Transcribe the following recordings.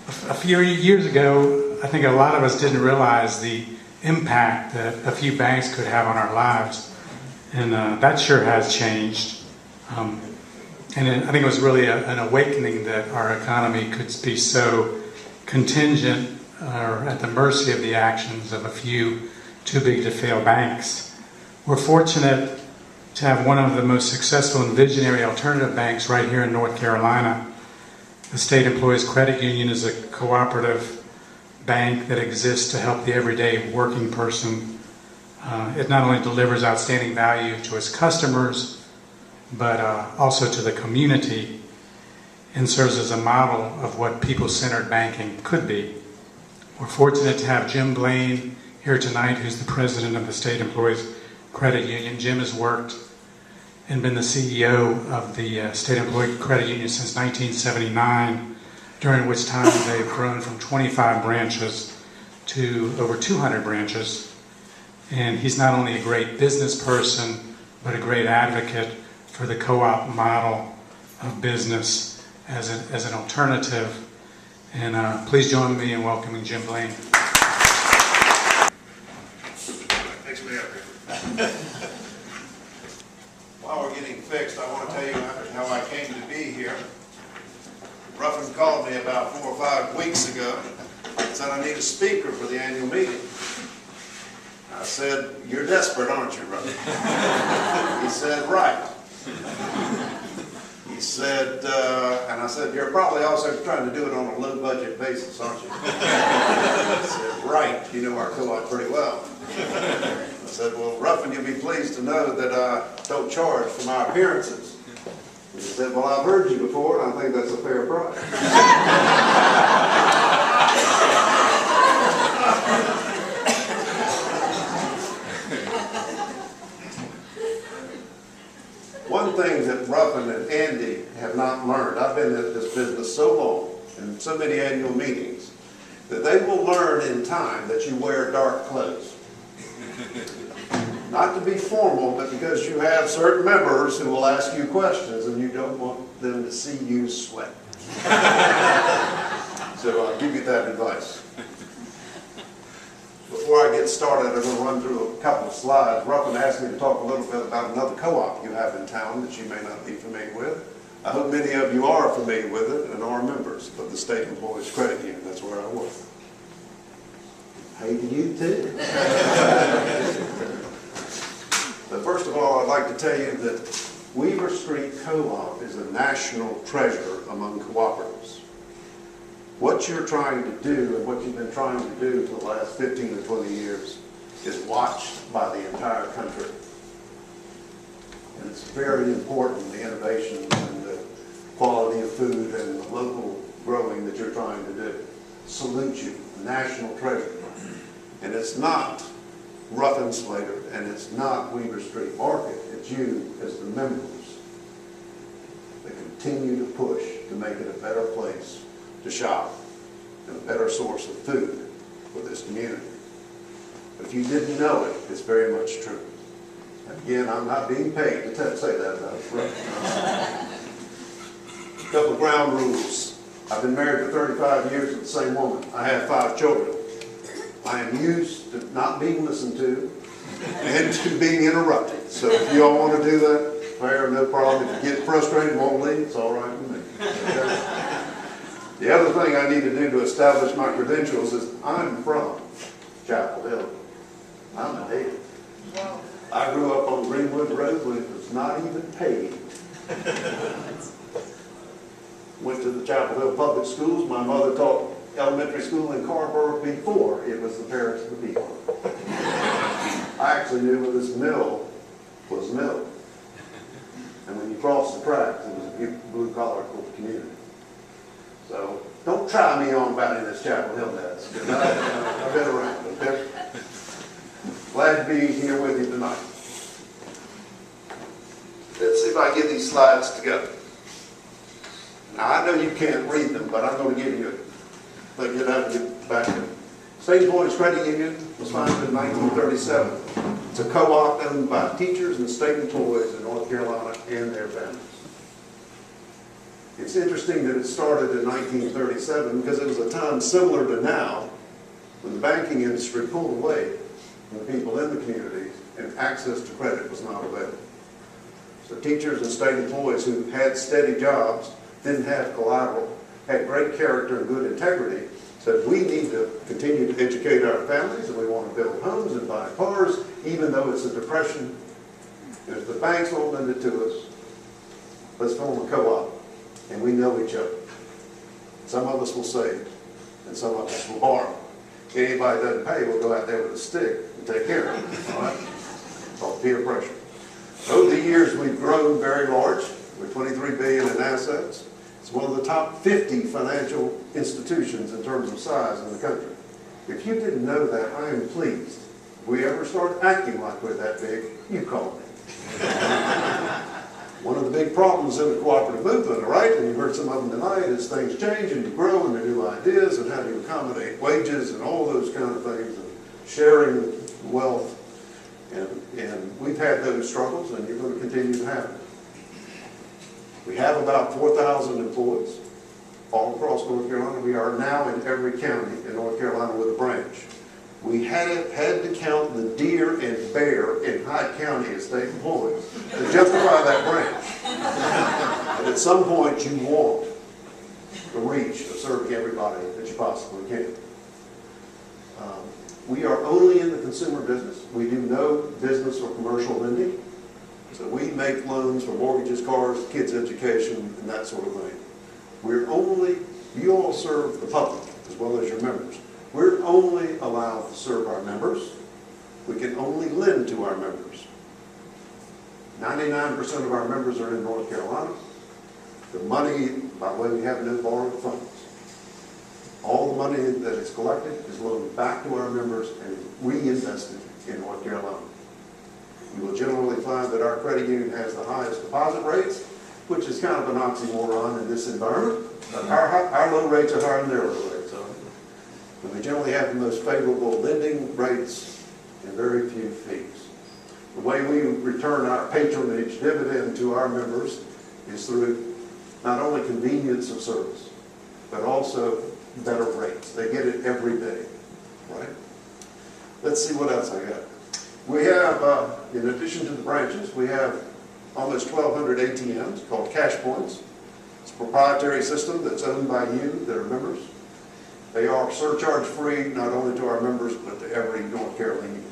A few years ago, I think a lot of us didn't realize the impact that a few banks could have on our lives, and that sure has changed. I think it was really an awakening that our economy could be so contingent or at the mercy of the actions of a few too big to fail banks. We're fortunate to have one of the most successful and visionary alternative banks right here in North Carolina. The State Employees Credit Union is a cooperative bank that exists to help the everyday working person. It not only delivers outstanding value to its customers, but also to the community, and serves as a model of what people-centered banking could be. We're fortunate to have Jim Blaine here tonight, who's the president of the State Employees Credit Union. Jim has worked and been the CEO of the State Employee Credit Union since 1979, during which time they've grown from 25 branches to over 200 branches. And he's not only a great business person, but a great advocate for the co-op model of business as an alternative. And please join me in welcoming Jim Blaine. Makes me happy. While we're getting fixed, I want to tell you how I came to be here. Ruffin called me about 4 or 5 weeks ago and said, I need a speaker for the annual meeting. I said, you're desperate, aren't you, Ruffin? He said, right. He said, and I said, you're probably also trying to do it on a low budget basis, aren't you? He said, right, you know our co-op pretty well. I said, well, Ruffin, you'll be pleased to know that I don't charge for my appearances. He said, well, I've heard you before, and I think that's a fair price. One thing that Ruffin and Andy have not learned, I've been in this business so long, and so many annual meetings, that they will learn in time that you wear dark clothes. Not to be formal, but because you have certain members who will ask you questions and you don't want them to see you sweat. So I'll give you that advice. Before I get started, I'm going to run through a couple of slides. Ruffin asked me to talk a little bit about another co-op you have in town that you may not be familiar with. I hope many of you are familiar with it and are members of the State Employees Credit Union. That's where I work. Hey to you too. But first of all, I'd like to tell you that Weaver Street Co-op is a national treasure among cooperatives. What you're trying to do and what you've been trying to do for the last 15 to 20 years is watched by the entire country. And it's very important, the innovation and the quality of food and the local growing that you're trying to do. Salute you, national treasure. And it's not Ruffin Slater, and it's not Weaver Street Market. It's you as the members that continue to push to make it a better place to shop and a better source of food for this community. But if you didn't know it, it's very much true. And again, I'm not being paid to say that about Ruffin. A couple of ground rules. I've been married for 35 years with the same woman. I have 5 children. I am used to not being listened to and to being interrupted. So if you all want to do that, fair, no problem. If you get frustrated and won't leave, it's all right with me. Okay? The other thing I need to do to establish my credentials is I'm from Chapel Hill. I'm a native. I grew up on Greenwood Road when it was not even paved. Went to the Chapel Hill public schools. My mother taught elementary school in Carver before it was the Parish of the People. I actually knew where this mill was milled. And when you crossed the tracks, it was a blue-collar community. So don't try me on about in this Chapel Hill desk, because I've been around, okay? Glad to be here with you tonight. Let's see if I can get these slides together. Now, I know you can't read them, but I'm going to give you it. But you'll have to get back to it. State Employees Credit Union was founded in 1937. It's a co-op owned by teachers and state employees in North Carolina and their families. It's interesting that it started in 1937 because it was a time similar to now when the banking industry pulled away from the people in the community and access to credit was not available. So teachers and state employees who had steady jobs, didn't have collateral, had great character and good integrity, said we need to continue to educate our families and we want to build homes and buy cars, even though it's a depression. And if the banks won't lend it to us, let's form a co-op. And we know each other. Some of us will save, and some of us will borrow. If anybody doesn't pay, we'll go out there with a stick and take care of it. All right? It's called peer pressure. Over the years, we've grown very large. We're $23 billion in assets. It's one of the top 50 financial institutions in terms of size in the country. If you didn't know that, I am pleased. If we ever start acting like we're that big, you call me. One of the big problems in the cooperative movement, all right, and you heard some of them tonight, is things change and you grow and there are new ideas and how do you accommodate wages and all those kind of things and sharing wealth. And we've had those struggles and you're going to continue to have them. We have about 4,000 employees all across North Carolina. We are now in every county in North Carolina with a branch. We had to count the deer and bear in Hyde County as state employees to justify that branch. And at some point you want the reach of serving everybody that you possibly can. We are only in the consumer business. We do no business or commercial lending. So we make loans for mortgages, cars, kids' education, and that sort of thing. You all serve the public as well as your members. We're only allowed to serve our members. We can only lend to our members. 99% of our members are in North Carolina. The money, by the way, we have no borrowed funds. All the money that is collected is loaned back to our members and reinvested in North Carolina. You will generally find that our credit union has the highest deposit rates, which is kind of an oxymoron in this environment. But our low rates are higher than their low rates. And we generally have the most favorable lending rates and very few fees. The way we return our patronage dividend to our members is through not only convenience of service, but also better rates. They get it every day, right? Let's see what else I got. We have, in addition to the branches, we have almost 1,200 ATMs called cash points. It's a proprietary system that's owned by you that are members. They are surcharge free, not only to our members, but to every North Carolinian.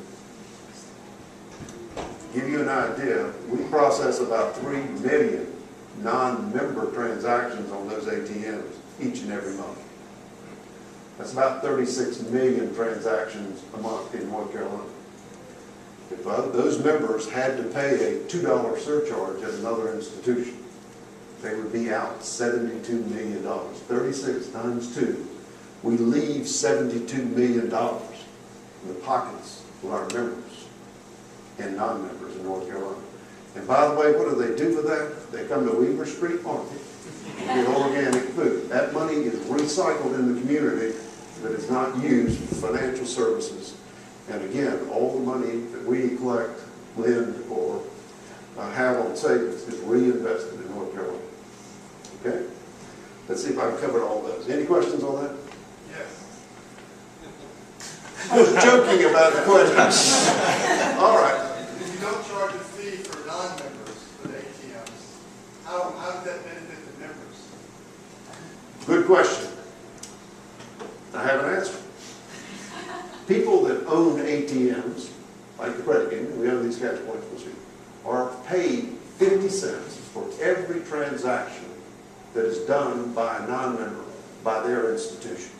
To give you an idea, we process about 3 million non-member transactions on those ATMs each and every month. That's about 36 million transactions a month in North Carolina. If those members had to pay a $2 surcharge at another institution, they would be out $72 million. 36 times 2. We leave $72 million in the pockets of our members and non-members in North Carolina. And by the way, what do they do with that? They come to Weaver Street Market and get organic food. That money is recycled in the community that is not used for financial services. And again, all the money that we collect, lend, or have on savings is reinvested in North Carolina. Okay? Let's see if I can cover all those. Any questions on that? I was joking about the questions. All right. If you don't charge a fee for non-members for the ATMs, how does that benefit the members? Good question. I have an answer. People that own ATMs, like the credit union, we own these cash points machines, are paid 50 cents for every transaction that is done by a non-member by their institution.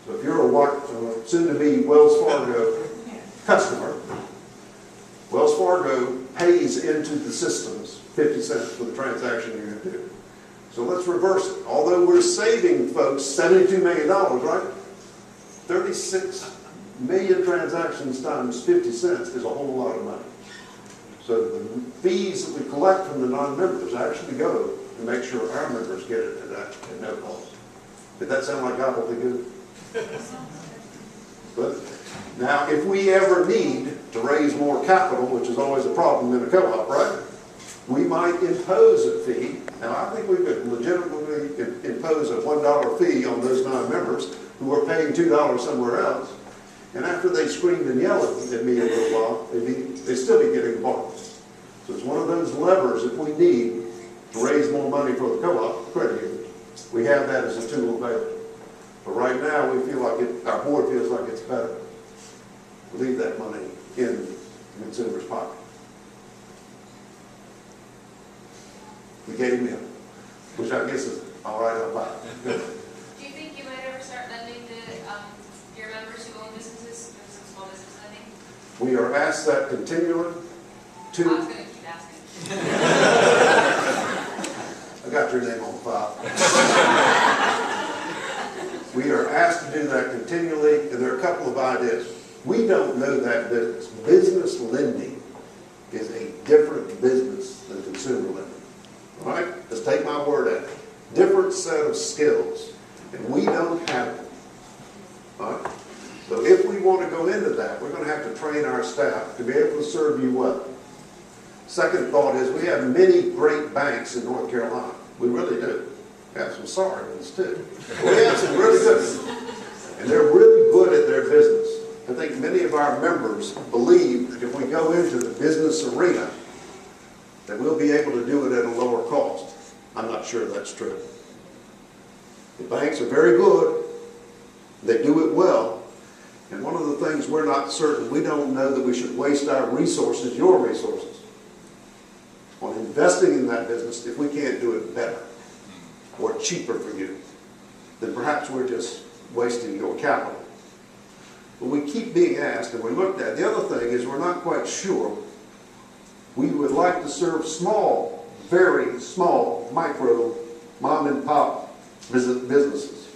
So if you're a soon-to-be Wells Fargo customer, Wells Fargo pays into the systems 50 cents for the transaction you're going to do. So let's reverse it. Although we're saving folks $72 million, right? 36 million transactions times 50 cents is a whole lot of money. So the fees that we collect from the non-members actually go to make sure our members get it at no cost. Did that sound like gobbledygook? But now, if we ever need to raise more capital, which is always a problem in a co-op, right? We might impose a fee. Now, I think we could legitimately impose a $1 fee on those non-members who are paying $2 somewhere else. And after they screamed and yelled at me a little while, they'd still be getting the bar. So it's one of those levers if we need to raise more money for the co-op credit union. We have that as a tool available. But right now, we feel like our board feels like it's better to leave that money in the consumer's pocket. We gave him in, which I guess is all right on that. Do you think you might ever start lending to your members who own businesses, or some small business lending? We are asked that continually. I was going to keep asking. I got your name on file. We are asked to do that continually, and there are a couple of ideas. We don't know that business. Business lending is a different business than consumer lending. All right? Just take my word at it. Different set of skills, and we don't have them. All right? So if we want to go into that, we're going to have to train our staff to be able to serve you well. Second thought is we have many great banks in North Carolina. We really do. We have some sorry ones too. But we have some really good ones. And they're really good at their business. I think many of our members believe that if we go into the business arena, that we'll be able to do it at a lower cost. I'm not sure that's true. The banks are very good. They do it well. And one of the things we're not certain, we don't know that we should waste our resources, your resources, on investing in that business if we can't do it better or cheaper for you. Then perhaps we're just wasting your capital. But we keep being asked and we're looked at. The other thing is we're not quite sure. We would like to serve small, very small, micro, mom and pop businesses.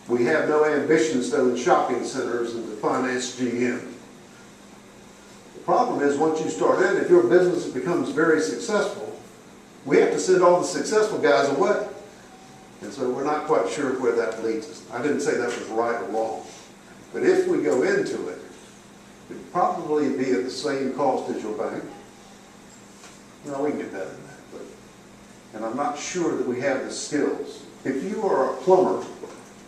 We have no ambitions to own shopping centers and to finance GM. The problem is once you start in, if your business becomes very successful, we have to send all the successful guys away. And so we're not quite sure where that leads us. I didn't say that was right or wrong. But if we go into it, it'd probably be at the same cost as your bank. No, we can get better than that. And I'm not sure that we have the skills. If you are a plumber,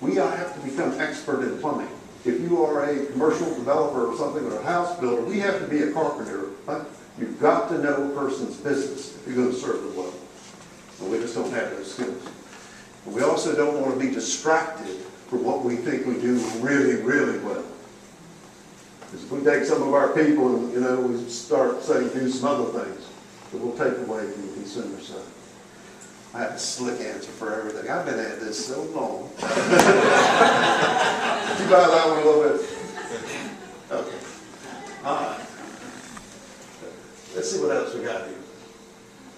we have to become expert in plumbing. If you are a commercial developer or something, or a house builder, we have to be a carpenter. Right? You've got to know a person's business if you're going to serve them well. And we just don't have those skills. And we also don't want to be distracted from what we think we do really, really well. Because if we take some of our people and, we start saying do some other things, that will take away from the consumer side. I have a slick answer for everything. I've been at this so long. Did you buy that one a little bit? Okay. All right. Let's see what else we got here.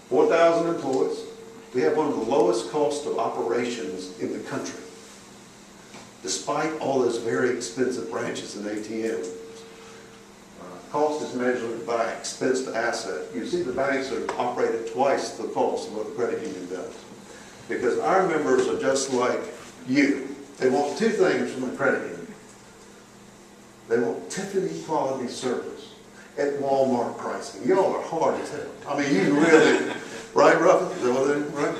4,000 employees. We have one of the lowest costs of operations in the country. Despite all those very expensive branches and ATMs. Cost is measured by expense to asset. You see the banks are operated twice the cost of what the credit union does. Because our members are just like you. They want two things from the credit union. They want Tiffany quality service at Walmart pricing. Y'all are hard as hell. I mean, you really, right, Ruffin? Is that what they do, right?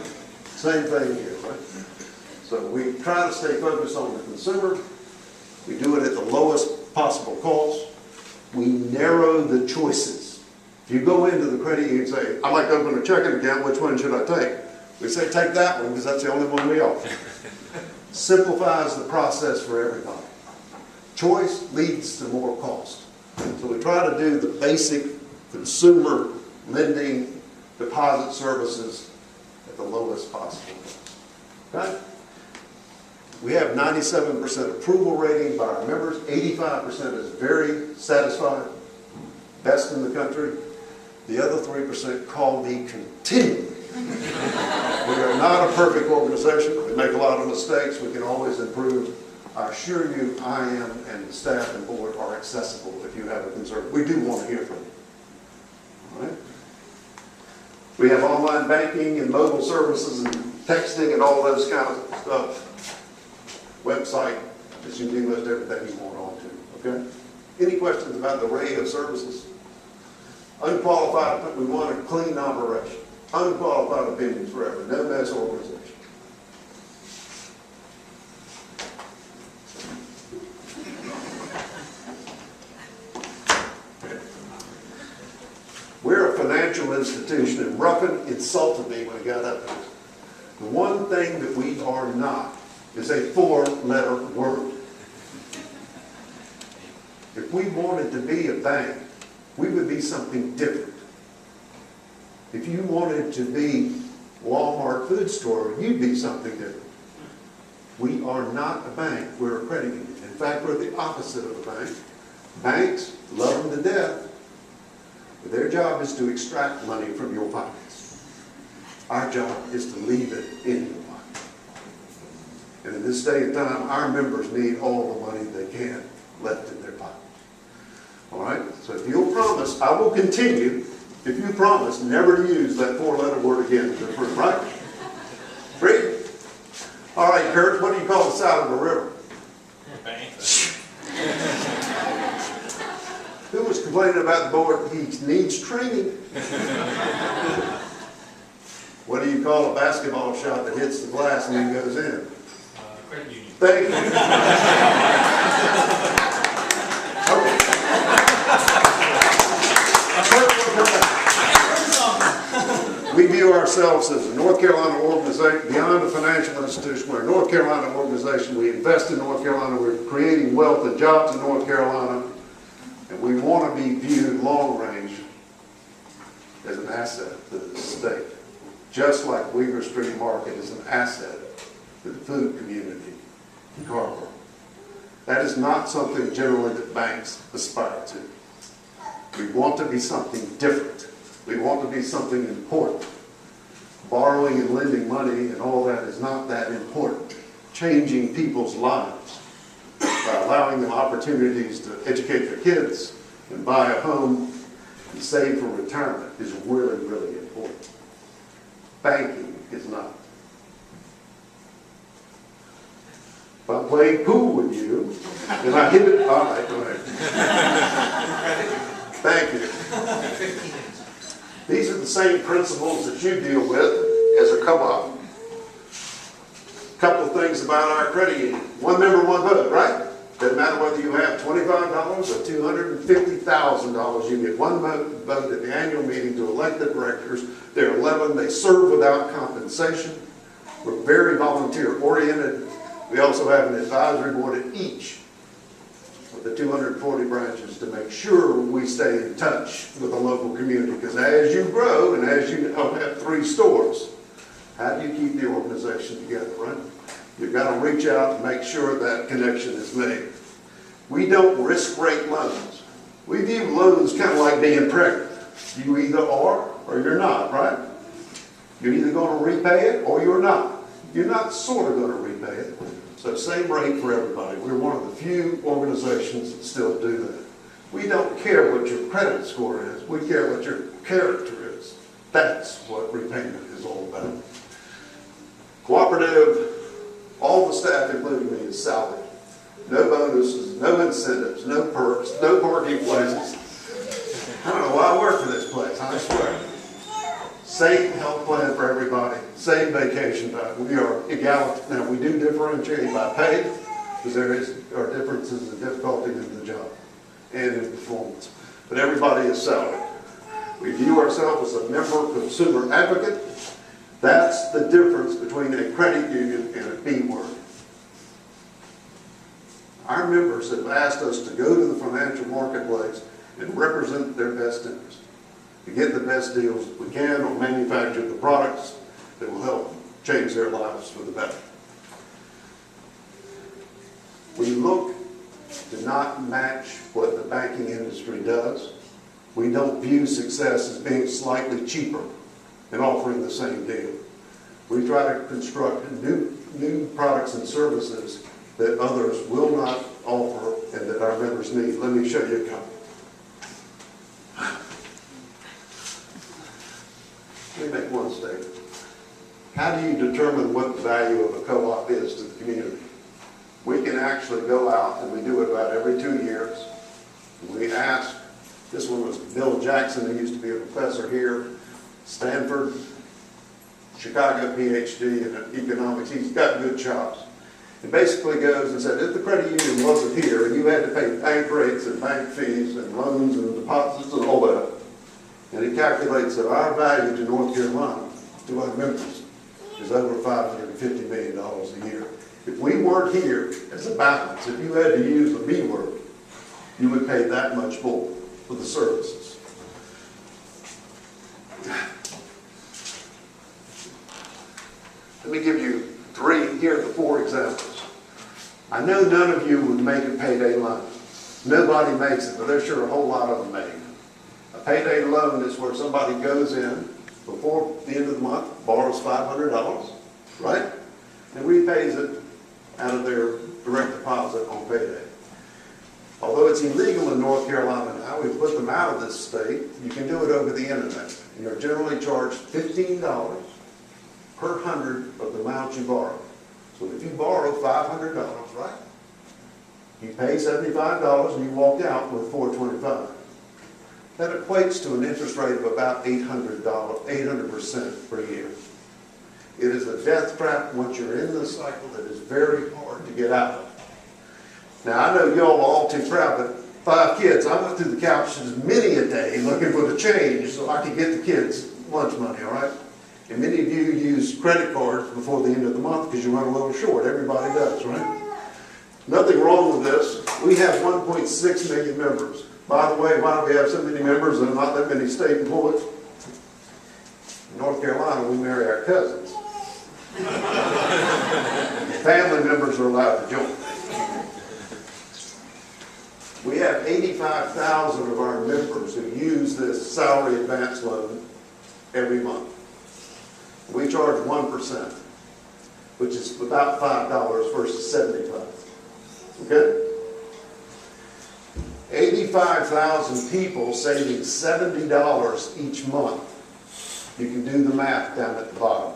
Same thing here, right? So we try to stay focused on the consumer. We do it at the lowest possible cost. We narrow the choices. If you go into the credit union and say, I'd like to open a checking account, which one should I take? We say, take that one because that's the only one we offer. Simplifies the process for everybody. Choice leads to more cost. So we try to do the basic consumer lending deposit services at the lowest possible cost. Okay? We have 97% approval rating by our members. 85% is very satisfied, best in the country. The other 3% call me continually. We are not a perfect organization. We make a lot of mistakes. We can always improve. I assure you, I am and the staff and board are accessible if you have a concern. We do want to hear from you. All right? We have online banking and mobile services and texting and all those kinds of stuff. Website, just you can list everything you want on to, okay? Any questions about the array of services? Unqualified, but we want a clean operation. Unqualified opinions forever. No mess organization. We're a financial institution, and Ruffin insulted me when he got up there. The one thing that we are not is a four-letter word. If we wanted to be a bank, we would be something different. If you wanted to be Walmart food store, you'd be something different. We are not a bank, we're a credit union. In fact, we're the opposite of a bank. Banks love them to death, but their job is to extract money from your pockets. Our job is to leave it in your pocket. And in this day and time, our members need all the money they can left in their pocket. All right? So if you'll promise, I will continue, if you promise never to use that four-letter word again, right? Read. All right, Kurt, what do you call the side of a river? Bank. Who was complaining about the board? He needs training. What do you call a basketball shot that hits the glass and then goes in? Credit union. Thank you. Okay. We view ourselves as a North Carolina organization, beyond a financial institution. We're a North Carolina organization. We invest in North Carolina. We're creating wealth and jobs in North Carolina. And we want to be viewed long range as an asset to the state. Just like Weaver Street Market is an asset to the food community in Carver. That is not something generally that banks aspire to. We want to be something different. We want to be something important. Borrowing and lending money and all that is not that important. Changing people's lives by allowing them opportunities to educate their kids and buy a home and save for retirement is really, really important. Banking is not. If I play pool with you and I hit it, all right, go ahead. Thank you. These are the same principles that you deal with as a co-op. A couple of things about our credit union. One member, one vote, right? Doesn't matter whether you have $25 or $250,000, you get one vote at the annual meeting to elect the directors. There are 11. They serve without compensation. We're very volunteer oriented. We also have an advisory board at each of the 240 branches to make sure we stay in touch with the local community. Because as you grow and as you have 3 stores, how do you keep the organization together, right? You've got to reach out and make sure that connection is made. We don't risk rate loans. We view loans kind of like being pregnant. You either are or you're not, right? You're either going to repay it or you're not. You're not sort of going to repay it. So same rate for everybody. We're one of the few organizations that still do that. We don't care what your credit score is. We care what your character is. That's what repayment is all about. Cooperative, all the staff, including me, is salaried. No bonuses, no incentives, no perks, no parking places. I don't know why I work for this place, I swear. Same health plan for everybody, same vacation time. We are egalitarian. Now, we do differentiate by pay, because there are differences in difficulty in the job and in performance. But everybody is salaried. We view ourselves as a member consumer advocate. That's the difference between a credit union and a B word. Our members have asked us to go to the financial marketplace and represent their best interest, to get the best deals that we can or manufacture the products that will help change their lives for the better. We look to not match what the banking industry does. We don't view success as being slightly cheaper and offering the same deal. We try to construct new products and services that others will not offer and that our members need. Let me show you a couple. Let me make one statement. How do you determine what the value of a co-op is to the community? We can actually go out, and we do it about every 2 years, and we ask This one was Bill Jackson, who used to be a professor here, Stanford, Chicago PhD in economics. He's got good chops. It basically goes and said, if the credit union wasn't here and you had to pay bank rates and bank fees and loans and deposits and all that, and it calculates that our value to North Carolina, to our members, is over $550 million a year. If we weren't here as a balance, if you had to use the B word, you would pay that much more for the services. Let me give you here are the 4 examples. I know none of you would make a payday loan. Nobody makes it, but there's sure a whole lot of them make it. A payday loan is where somebody goes in before the end of the month, borrows $500, right? And repays it out of their direct deposit on payday. Although it's illegal in North Carolina now, we've put them out of this state, you can do it over the internet. You're generally charged $15 per 100 of the amount you borrow. So if you borrow $500, right? You pay $75 and you walk out with $425. That equates to an interest rate of about $800% per year. It is a death trap once you're in this cycle that is very hard to get out of. Now I know y'all are all too proud, but 5 kids, I went through the couches many a day looking for the change so I could get the kids lunch money, all right? And many of you use credit cards before the end of the month because you run a little short. Everybody does, right? Nothing wrong with this. We have 1.6 million members. By the way, why do we have so many members and not that many state employees? In North Carolina, we marry our cousins. Family members are allowed to join. We have 85,000 of our members who use this salary advance loan every month. We charge 1%, which is about $5 versus $75. Okay? 85,000 people saving $70 each month. You can do the math down at the bottom.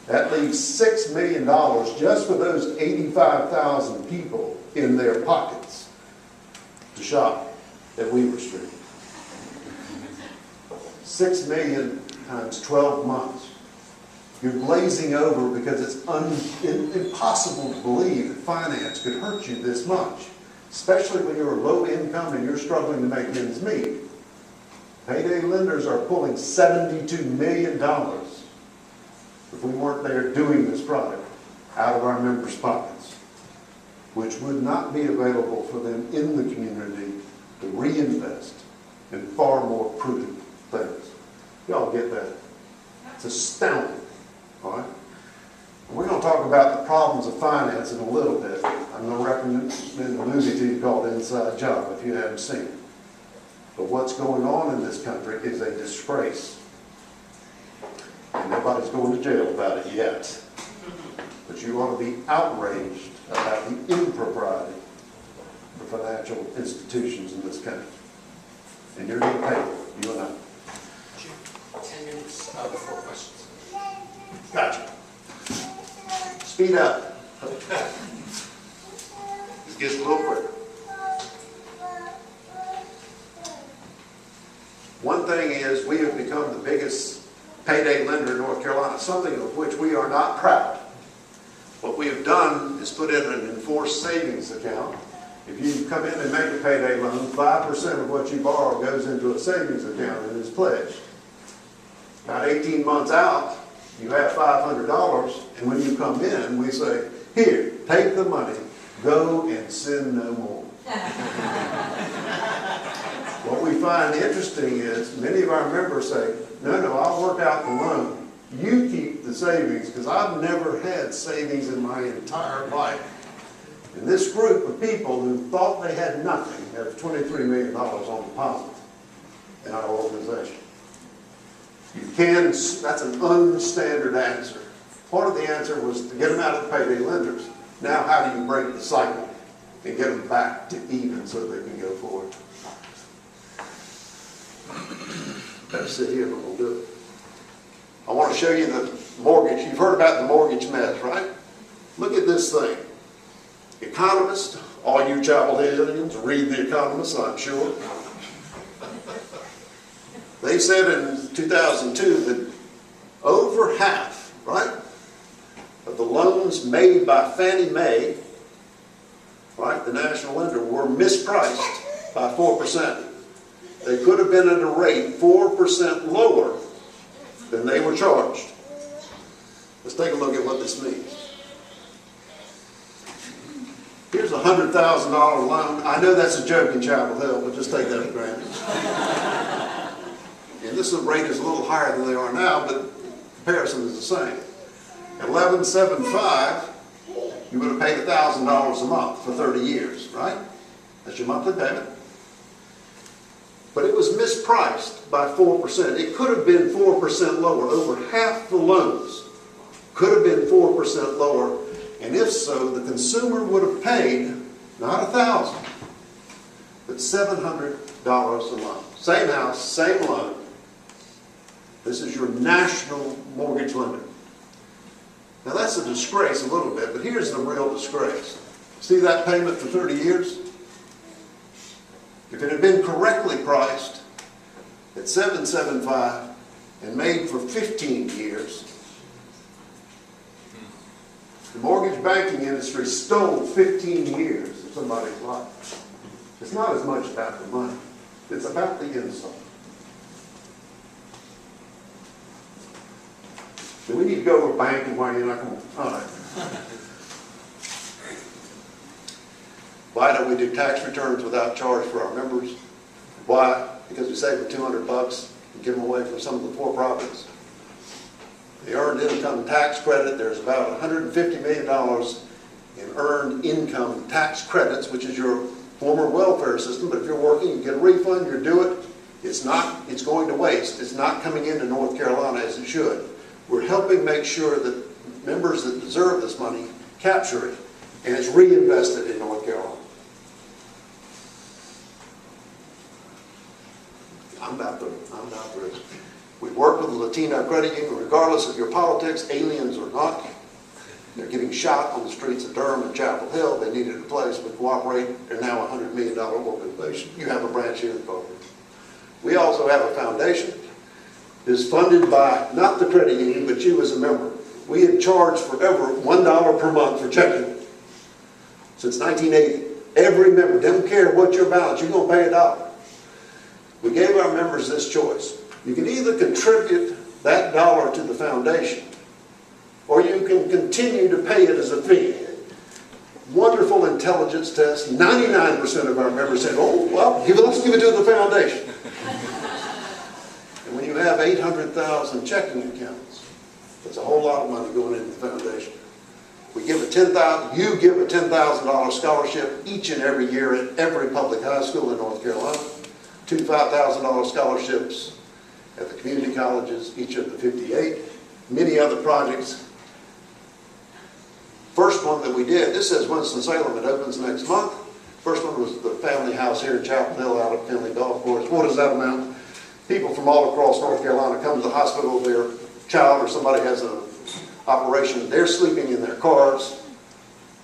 That leaves $6 million just for those 85,000 people in their pockets to shop at Weaver Street. 6 million times 12 months. You're glazing over because it's impossible to believe that finance could hurt you this much, especially when you're low income and you're struggling to make ends meet. Payday lenders are pulling $72 million if we weren't there doing this product out of our members' pockets, which would not be available for them in the community to reinvest in far more prudent things. Y'all get that? It's astounding, all right? We're going to talk about the problems of finance in a little bit. I'm going to recommend a movie to you called Inside Job if you haven't seen it. But what's going on in this country is a disgrace. And nobody's going to jail about it yet. But you ought to be outraged about the impropriety of the financial institutions in this country. And you're going to pay for it, you and I. 10 minutes before questions. Gotcha. Speed up. This gets a little quicker. One thing is we have become the biggest payday lender in North Carolina, something of which we are not proud. What we have done is put in an enforced savings account. If you come in and make a payday loan, 5% of what you borrow goes into a savings account and is pledged. About 18 months out, you have $500, and when you come in, we say, here, take the money, go and sin no more. What we find interesting is many of our members say, no, I'll work out the loan. You keep the savings, because I've never had savings in my entire life. And this group of people who thought they had nothing have $23 million on deposit in our organization. You can, that's an unstandard answer. Part of the answer was to get them out of the payday lenders. Now how do you break the cycle and get them back to even so they can go forward? Better sit here and we'll do it. I want to show you the mortgage. You've heard about the mortgage mess, right? Look at this thing. Economist, all you chapel aliens read The Economist, I'm sure. They said in 2002 that over half, right, of the loans made by Fannie Mae, right, the national lender, were mispriced by 4%. They could have been at a rate 4% lower than they were charged. Let's take a look at what this means. Here's a $100,000 loan. I know that's a joke in Chapel Hill, but just take that for granted. And this rate is a little higher than they are now, but comparison is the same. At $11.75, you would have paid $1,000 a month for 30 years, right? That's your monthly payment. But it was mispriced by 4%. It could have been 4% lower. Over half the loans could have been 4% lower. And if so, the consumer would have paid not $1,000, but $700 a month. Same house, same loan. This is your national mortgage lender. Now that's a disgrace a little bit, but here's the real disgrace. See that payment for 30 years? If it had been correctly priced at $775 and made for 15 years, the mortgage banking industry stole 15 years of somebody's life. It's not as much about the money. It's about the insult. Do we need to go to a bank and why you're not going to? All right. Why don't we do tax returns without charge for our members? Why? Because we save them $200 and give them away from some of the poor properties. The earned income tax credit, there's about $150 million in earned income tax credits, which is your former welfare system. But if you're working, you get a refund, you do it. It's going to waste. It's not coming into North Carolina as it should. We're helping make sure that members that deserve this money capture it, and it's reinvested in North Carolina. I'm about through. We work with the Latino credit union, regardless of your politics, aliens or not. They're getting shot on the streets of Durham and Chapel Hill. They needed a place. We cooperate. They're now a $100 million organization. You have a branch here in Boulder. We also have a foundation. It's funded by, not the credit union, but you as a member. We had charged forever $1 per month for checking since 1980. Every member, doesn't care what your balance, you're going to pay $1. We gave our members this choice. You can either contribute that dollar to the foundation, or you can continue to pay it as a fee. Wonderful intelligence test. 99% of our members said, oh, well, let's give it to the foundation. And when you have 800,000 checking accounts, that's a whole lot of money going into the foundation. We give you give a $10,000 scholarship each and every year at every public high school in North Carolina. 2 $5,000 scholarships at the community colleges, each of the 58. Many other projects. First one that we did, this says Winston-Salem, it opens next month. First one was the family house here in Chapel Hill out at Finley Golf Course. What does that amount? People from all across North Carolina come to the hospital, their child or somebody has an operation, they're sleeping in their cars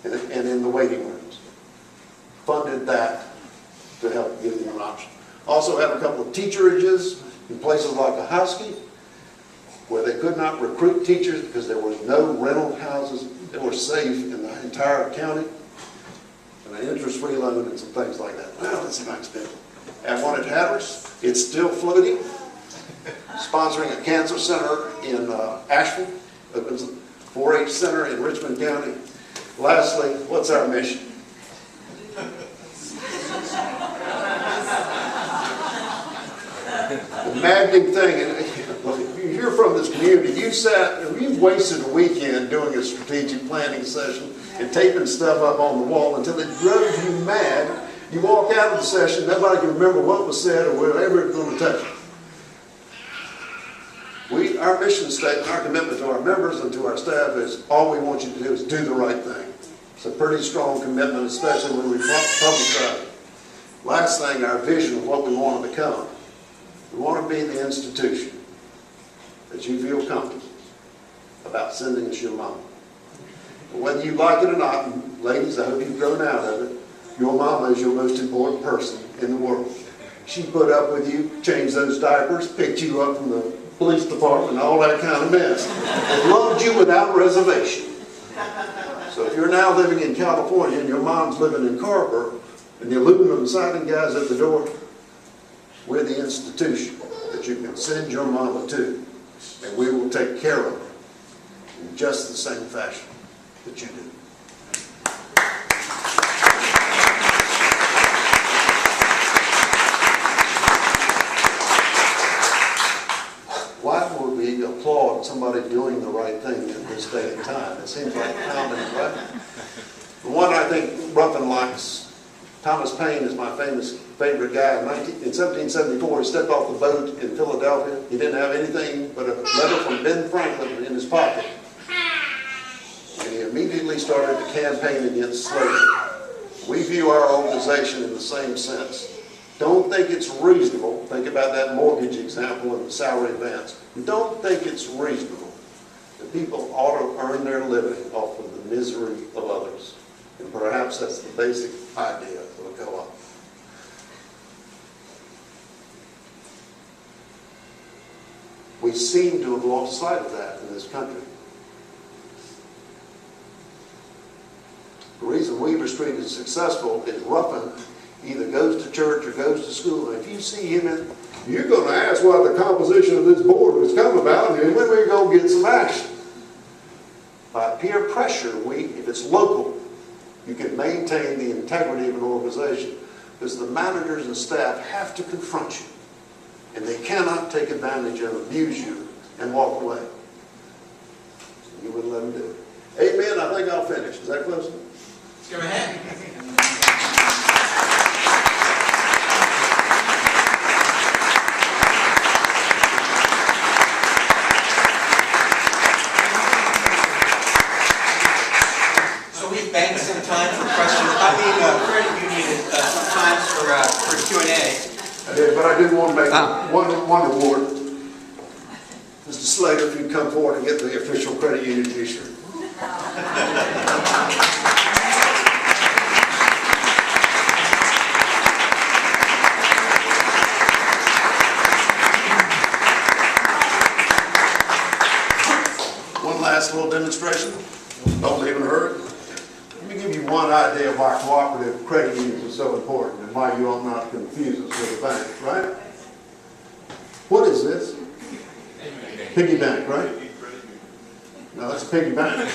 and in the waiting rooms. Funded that to help give them an option. Also have a couple of teacherages in places like Ahoskie, where they could not recruit teachers because there was no rental houses that were safe in the entire county, and an interest-free loan and some things like that. Well, that's not expensive. At one at Hatteras, it's still floating. Sponsoring a cancer center in Asheville, opens a 4-H center in Richmond County. Lastly, what's our mission? The maddening thing, and you hear from this community, you've wasted a weekend doing a strategic planning session and taping stuff up on the wall until it drove you mad. You walk out of the session, nobody can remember what was said or whatever it's going to take. Our mission statement, our commitment to our members and to our staff is all we want you to do is do the right thing. It's a pretty strong commitment, especially when we publicize it. Last thing, our vision of what we want to become. We want to be the institution that you feel comfortable about sending us your mama. But whether you like it or not, ladies, I hope you've grown out of it, your mama is your most important person in the world. She put up with you, changed those diapers, picked you up from the police department, all that kind of mess. And loved you without reservation. So if you're now living in California and your mom's living in Carver, and the aluminum siding guys at the door, we're the institution that you can send your mama to, and we will take care of her in just the same fashion that you do. Why would we applaud somebody doing the right thing in this day and time? It seems like common, right? The one I think Ruffin likes, Thomas Paine is my favorite guy. In 1774, he stepped off the boat in Philadelphia. He didn't have anything but a letter from Ben Franklin in his pocket. And he immediately started to campaign against slavery. We view our organization in the same sense. Don't think it's reasonable. Think about that mortgage example and the salary advance. Don't think it's reasonable that people ought to earn their living off of the misery of others. And perhaps that's the basic idea of a co-op. We seem to have lost sight of that in this country. The reason Weaver Street is successful is Ruffin either goes to church or goes to school. And if you see him you're going to ask what the composition of this board has come about, and then we're going to get some action. By peer pressure, if it's local, you can maintain the integrity of an organization, because the managers and staff have to confront you, and they cannot take advantage and abuse you and walk away. You wouldn't let them do it. Amen. I think I'll finish. Is that close? Let's go ahead. Bank some time for questions. Credit union sometimes for Q&A. But I did want to make one award. Mr. Slater, if you'd come forward and get the official credit union t-shirt. One last little demonstration. Don't even hurt. Let me give you one idea of why cooperative credit unions are so important and why you ought not to confuse us with a bank, right? What is this? Piggy bank, right? No, that's a piggy bank.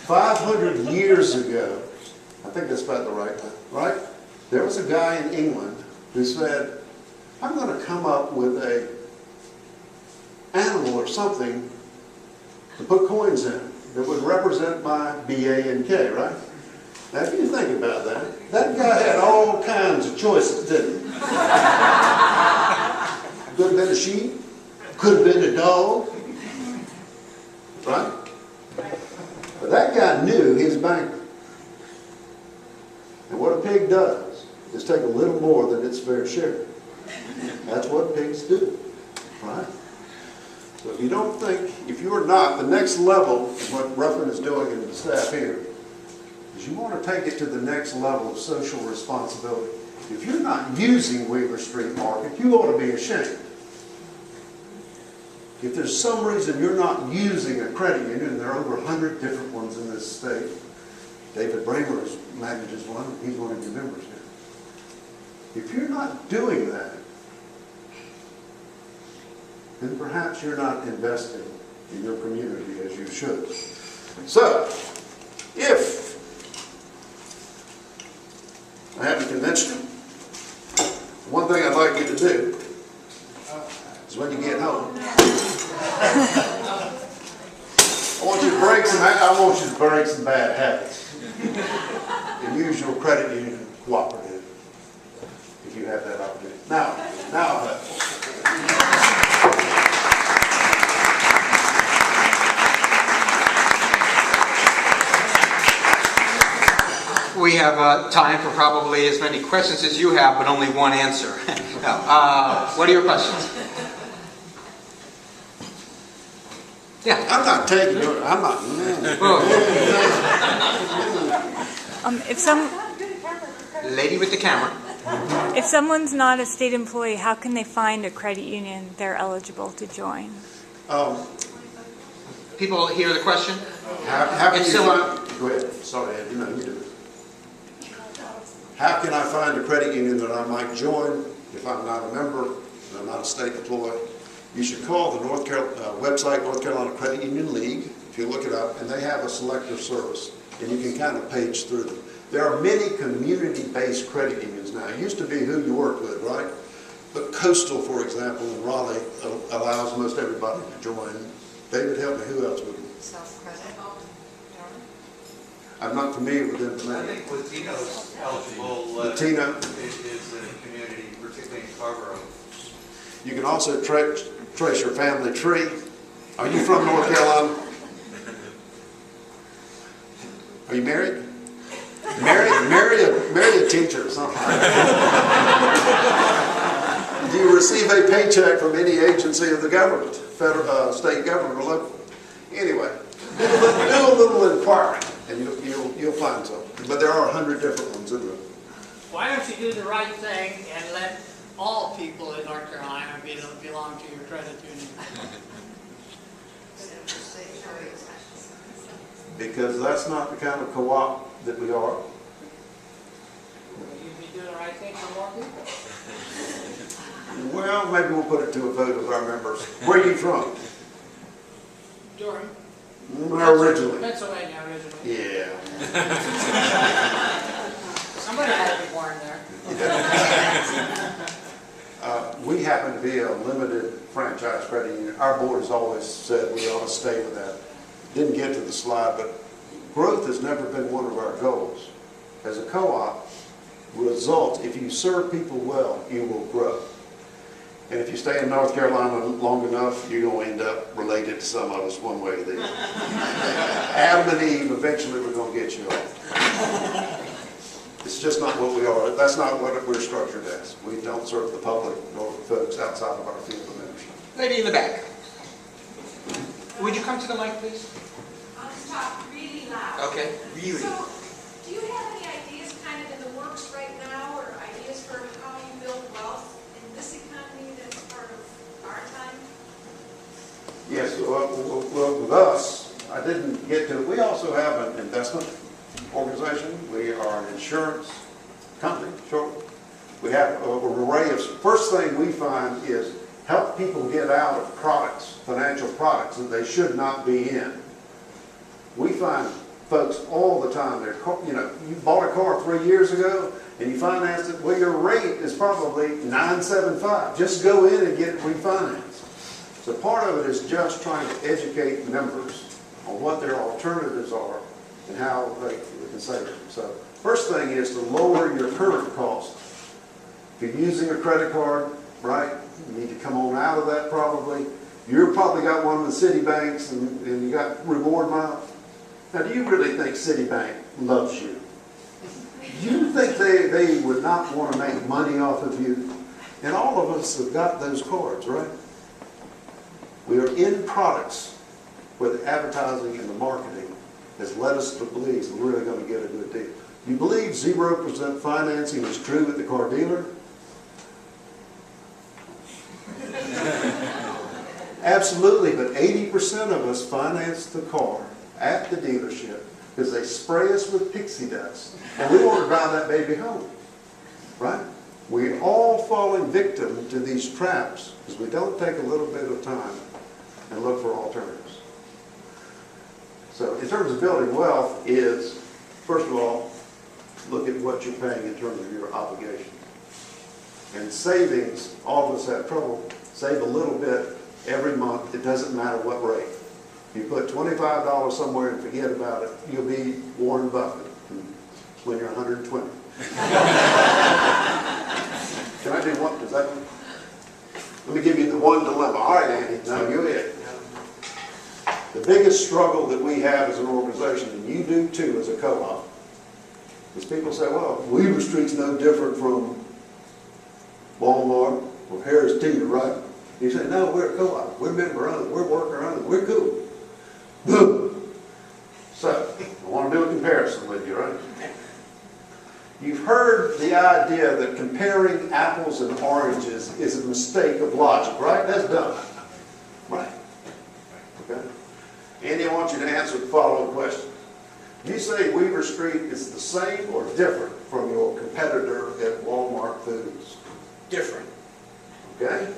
500 years ago, I think that's about the right time, right? There was a guy in England who said, I'm going to come up with an animal or something to put coins in that would represent my B, A, and K, right? Now, if you think about that, that guy had all kinds of choices, didn't he? Could have been a sheep, could have been a dog, right? But that guy knew his banker. And what a pig does is take a little more than its fair share. That's what pigs do, right? So if you don't think, if you're not, the next level of what Ruffin is doing and the staff here, is you want to take it to the next level of social responsibility. If you're not using Weaver Street Market, you ought to be ashamed. If there's some reason you're not using a credit union, and there are over 100 different ones in this state, David Bramer manages one, he's one of your members here. If you're not doing that, then perhaps you're not investing in your community as you should. So, if I haven't convinced you, one thing I'd like you to do is when you get home, I want you to break some bad habits and use your credit union cooperative if you have that opportunity. Now, we have time for probably as many questions as you have, but only one answer. What are your questions? Yeah. I'm not taking your, I'm not. If some, Lady with the camera. If someone's not a state employee, how can they find a credit union they're eligible to join? People hear the question? How can If you someone- find, go ahead, sorry, Ed, you do it. How can I find a credit union that I might join if I'm not a member and I'm not a state employee? You should call the website, North Carolina Credit Union League, if you look it up, and they have a selector service, and you can kind of page through them. There are many community-based credit unions now. It used to be who you worked with, right? But Coastal, for example, in Raleigh, allows most everybody to join. David, help me, who else would? Self-credit. I'm not familiar with them. I think Latino's eligible Latino. is a community, particularly in Carver. You can also trace your family tree. Are you from North Carolina? Are you married? Marry a teacher or something. Do you receive a paycheck from any agency of the government, federal, state government, or local? Anyway, do a little inquiry, and you'll find something. But there are 100 different ones, isn't there? Why don't you do the right thing and let all people in North Carolina belong to your credit union? Because that's not the kind of co-op that we are. You'd be doing the right thing for more people. Well, maybe we'll put it to a vote of our members. Where are you from? Durham. Originally. Pennsylvania originally. Yeah. Somebody had to be born there. We happen to be a limited franchise credit union. Our board has always said we ought to stay with that. Didn't get to the slide, but growth has never been one of our goals. As a co-op, results, if you serve people well, you will grow. And if you stay in North Carolina long enough, you're going to end up related to some of us one way or the other. Adam and Eve, eventually we're going to get you off. It's just not what we are. That's not what we're structured as. We don't serve the public nor folks outside of our field of membership. Lady in the back. Would you come to the mic, please? I'll just talk really loud. Okay, really. So, do you have any ideas kind of in the works right now, or ideas for how you build wealth in this economy that's part of our time? Yes, well, with us, I didn't get to it. We also have an investment organization. We are an insurance company, short. We have an array of, first thing we find is help people get out of products, financial products that they should not be in. We find folks all the time, you bought a car 3 years ago and you financed it, well, your rate is probably 9.75. Just go in and get it refinanced. So part of it is just trying to educate members on what their alternatives are and how they can save them. So first thing is to lower your current cost. If you're using a credit card, right, you need to come on out of that probably. You've probably got one of the city banks and you got reward miles. Now, do you really think Citibank loves you? Do you think they would not want to make money off of you? And all of us have got those cards, right? We are in products where the advertising and the marketing has led us to believe we're really going to get a good deal. You believe 0% financing is true at the car dealer? Absolutely, but 80% of us finance the car at the dealership because they spray us with pixie dust and we want to drive that baby home, right? We're all falling victim to these traps because we don't take a little bit of time and look for alternatives. So in terms of building wealth is, first of all, look at what you're paying in terms of your obligation. And savings, all of us have trouble. Save a little bit every month. It doesn't matter what rate. You put $25 somewhere and forget about it, you'll be Warren Buffett when you're 120. Can I do one? Does that? Let me give you the one dilemma. All right, Andy. Now go ahead. The biggest struggle that we have as an organization, and you do too as a co-op, is people say, well, Weaver Street's no different from Walmart or Harris Teeter, right? You say, no, we're a co-op. We're member-owned. We're worker-owned. We're cool. Boom. So, I want to do a comparison with you, right? You've heard the idea that comparing apples and oranges is a mistake of logic, right? That's dumb. Right. Okay? Andy, I want you to answer the following question. You say Weaver Street is the same or different from your competitor at Walmart Foods? Different. Okay?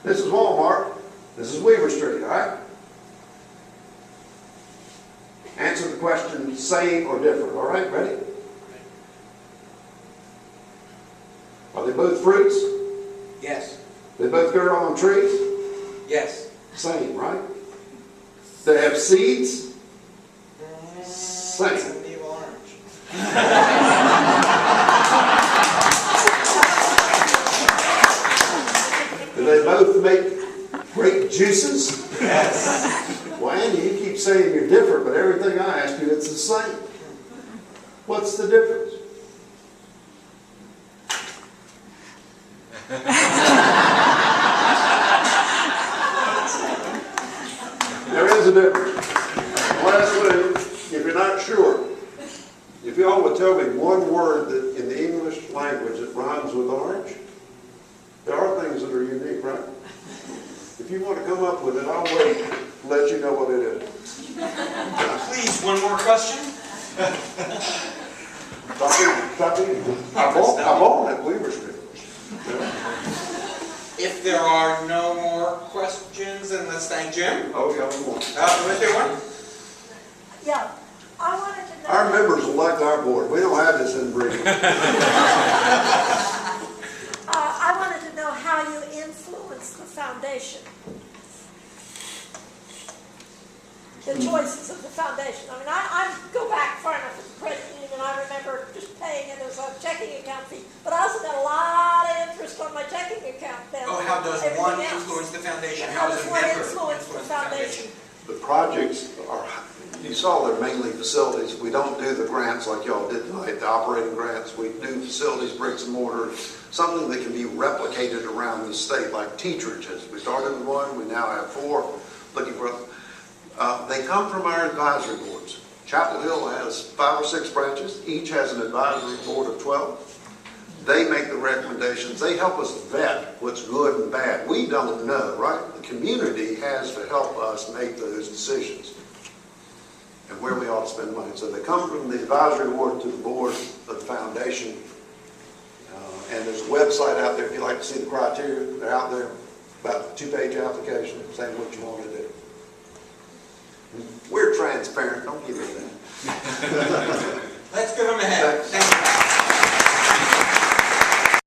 This is Walmart. This is Weaver Street, all right? Answer the question, same or different, all right? Ready? Are they both fruits? Yes. They both grow on trees? Yes. Same, right? They have seeds? Same. The orange. Do they both make great juices? Yes. Well, Andy, you keep saying you're different, but everything I ask you, it's the same. What's the difference? There is a difference. Last one, if you're not sure, if y'all would tell me one word that in the English language that rhymes with orange, there are things that are unique, right? If you want to come up with it, I'll wait to let you know what it is. Please, one more question. I'm on at Weaver Street. If there are no more questions, then let's thank Jim. Oh, yeah, I'm on. Was there one? Yeah, I wanted to know. Our members elect our board. We don't have this in Britain. I wanted to know how you influence the foundation. The choices of the foundation. I mean, I go back far enough as a credit union, and I remember just paying it as a checking account fee. But I also got a lot of interest on my checking account then. Oh, how does everything one else. influence the foundation? How How does does a one member influence the foundation? The projects are, you saw they're mainly facilities. We don't do the grants like y'all did tonight, the operating grants. We do facilities, bricks and mortar, something that can be replicated around the state, like teacherages. We started with one, we now have 4, looking for, they come from our advisory boards. Chapel Hill has 5 or 6 branches, each has an advisory board of 12. They make the recommendations. They help us vet what's good and bad. We don't know, right? The community has to help us make those decisions and where we ought to spend money. So they come from the advisory board to the board of the foundation. And there's a website out there if you'd like to see the criteria. They're out there, about a 2-page application saying what you want to do. We're transparent. Don't give me that. Let's give them a hand. Thank you.